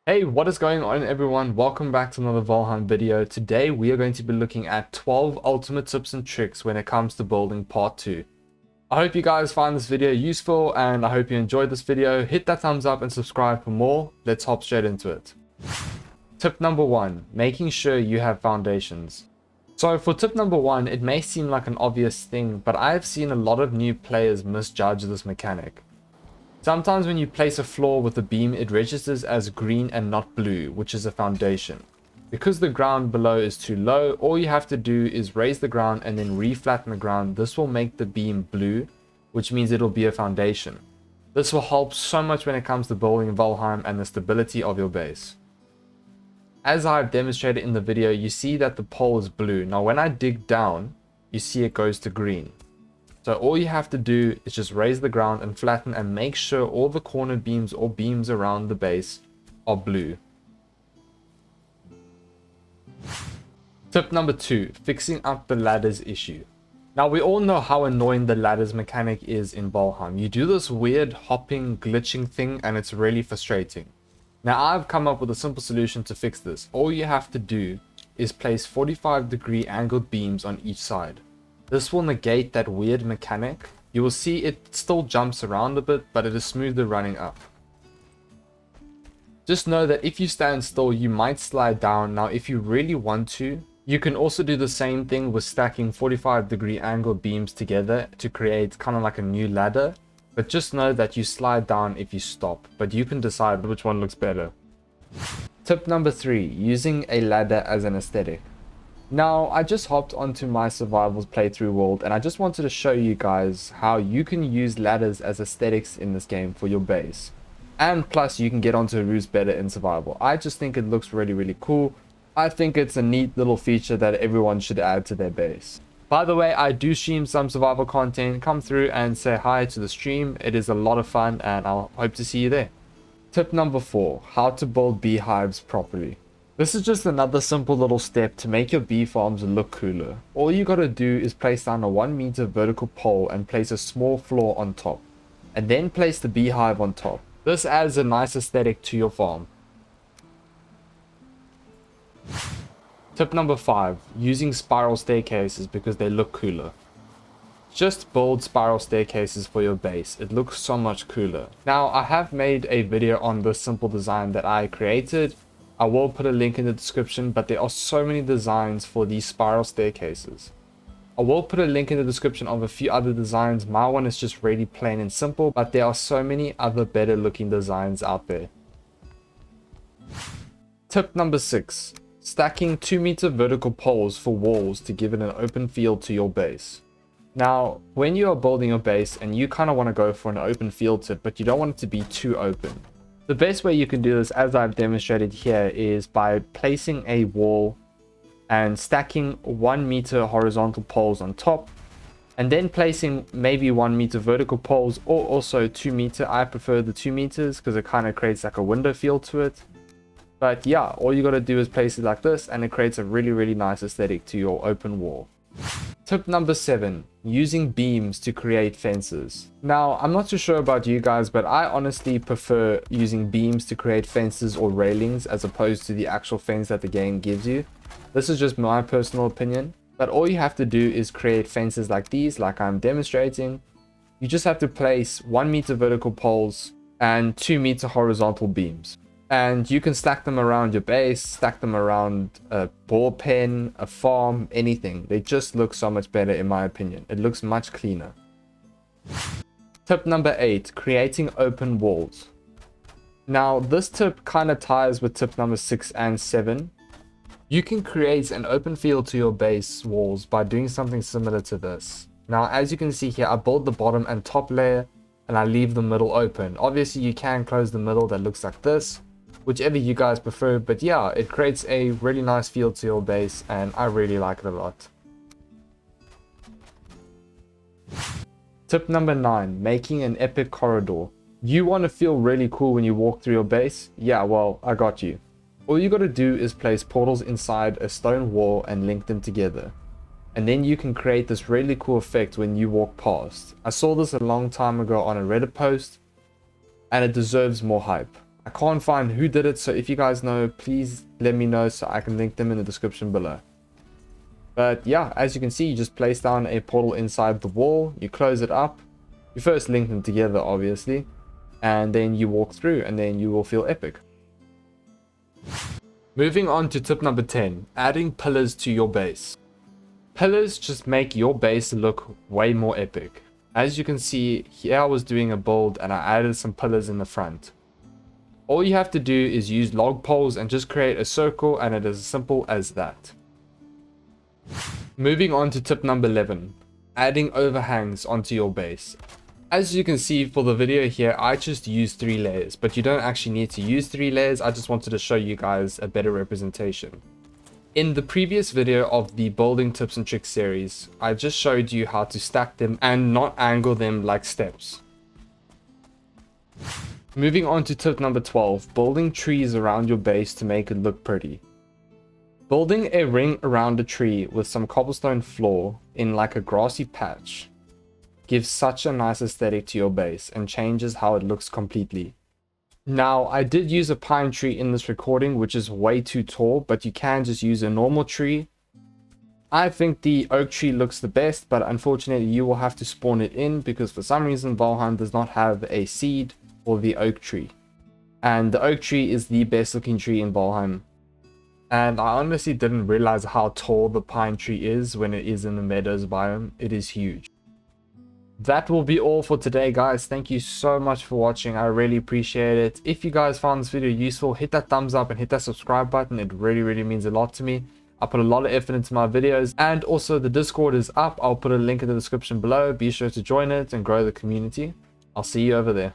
Hey, what is going on everyone? Welcome back to another Valheim video. Today we are going to be looking at 12 ultimate tips and tricks when it comes to building part 2. I hope you guys find this video useful and I hope you enjoyed this video. Hit that thumbs up and subscribe for more. Let's hop straight into it. Tip number 1, making sure you have foundations. So for tip number 1, it may seem like an obvious thing, but I have seen a lot of new players misjudge this mechanic. Sometimes when you place a floor with a beam, it registers as green and not blue, which is a foundation. Because the ground below is too low, all you have to do is raise the ground and then reflatten the ground. This will make the beam blue, which means it'll be a foundation. This will help so much when it comes to building Valheim and the stability of your base. As I've demonstrated in the video, you see that the pole is blue. Now when I dig down, you see it goes to green. So all you have to do is just raise the ground and flatten and make sure all the corner beams or beams around the base are blue. Tip number 2, fixing up the ladders issue. Now we all know how annoying the ladders mechanic is in Valheim. You do this weird hopping, glitching thing and it's really frustrating. Now I've come up with a simple solution to fix this. All you have to do is place 45-degree angled beams on each side. This will negate that weird mechanic. You will see it still jumps around a bit, but it is smoother running up. Just know that if you stand still, you might slide down. Now, if you really want to, you can also do the same thing with stacking 45-degree angle beams together to create kind of like a new ladder. But just know that you slide down if you stop, but you can decide which one looks better. Tip number 3, using a ladder as an aesthetic. Now, I just hopped onto my survivals playthrough world and I just wanted to show you guys how you can use ladders as aesthetics in this game for your base. And plus you can get onto roofs better in survival. I just think it looks really cool. I think it's a neat little feature that everyone should add to their base. By the way, I do stream some survival content. Come through and say hi to the stream. It is a lot of fun and I'll hope to see you there. Tip number 4, how to build beehives properly. This is just another simple little step to make your bee farms look cooler. All you gotta do is place down a 1-meter vertical pole and place a small floor on top. And then place the beehive on top. This adds a nice aesthetic to your farm. Tip number 5, using spiral staircases because they look cooler. Just build spiral staircases for your base. It looks so much cooler. Now I have made a video on this simple design that I created. I will put a link in the description, but there are so many designs for these spiral staircases. I will put a link in the description of a few other designs. My one is just really plain and simple, but there are so many other better looking designs out there. Tip number 6, stacking 2-meter vertical poles for walls to give it an open field to your base. Now, when you are building your base and you kind of want to go for an open field tip, but you don't want it to be too open. The best way you can do this, as I've demonstrated here, is by placing a wall and stacking 1-meter horizontal poles on top, and then placing maybe 1-meter vertical poles or also 2-meter. I prefer the 2 meters because it kind of creates like a window feel to it. But yeah, all you got to do is place it like this and it creates a really nice aesthetic to your open wall. Tip number 7, using beams to create fences. Now, I'm not too sure about you guys, but I honestly prefer using beams to create fences or railings as opposed to the actual fence that the game gives you. This is just my personal opinion, but all you have to do is create fences like these, like I'm demonstrating. You just have to place 1-meter vertical poles and 2-meter horizontal beams. And you can stack them around your base, stack them around a ball pen, a farm, anything. They just look so much better in my opinion. It looks much cleaner. Tip number 8, creating open walls. Now this tip kind of ties with tip number 6 and 7. You can create an open field to your base walls by doing something similar to this. Now as you can see here, I build the bottom and top layer and I leave the middle open. Obviously you can close the middle that looks like this, whichever you guys prefer, but yeah, it creates a really nice feel to your base and I really like it a lot. Tip number 9, making an epic corridor. You want to feel really cool when you walk through your base? Yeah, well, I got you. All you got to do is place portals inside a stone wall and link them together. And then you can create this really cool effect when you walk past. I saw this a long time ago on a Reddit post and it deserves more hype. I can't find who did it, so if you guys know, please let me know so I can link them in the description below. But yeah, as you can see, you just place down a portal inside the wall, you close it up, you first link them together obviously, and then you walk through and then you will feel epic. Moving on to tip number 10, adding pillars to your base. Pillars just make your base look way more epic. As you can see, here I was doing a build and I added some pillars in the front. All you have to do is use log poles and just create a circle, and it is as simple as that. Moving on to tip number 11, adding overhangs onto your base. As you can see for the video here, I just used 3 layers, but you don't actually need to use 3 layers. I just wanted to show you guys a better representation. In the previous video of the building tips and tricks series, I just showed you how to stack them and not angle them like steps. Moving on to tip number 12, building trees around your base to make it look pretty. Building a ring around a tree with some cobblestone floor in like a grassy patch gives such a nice aesthetic to your base and changes how it looks completely. Now, I did use a pine tree in this recording, which is way too tall, but you can just use a normal tree. I think the oak tree looks the best, but unfortunately you will have to spawn it in because for some reason Valheim does not have a seed for the oak tree. And the oak tree is the best looking tree in Valheim. And I honestly didn't realize how tall the pine tree is when it is in the meadows biome. It is huge. That will be all for today, guys. Thank you so much for watching. I really appreciate it. If you guys found this video useful, hit that thumbs up and hit that subscribe button. It really means a lot to me. I put a lot of effort into my videos, and also the Discord is up. I'll put a link in the description below. Be sure to join it and grow the community. I'll see you over there.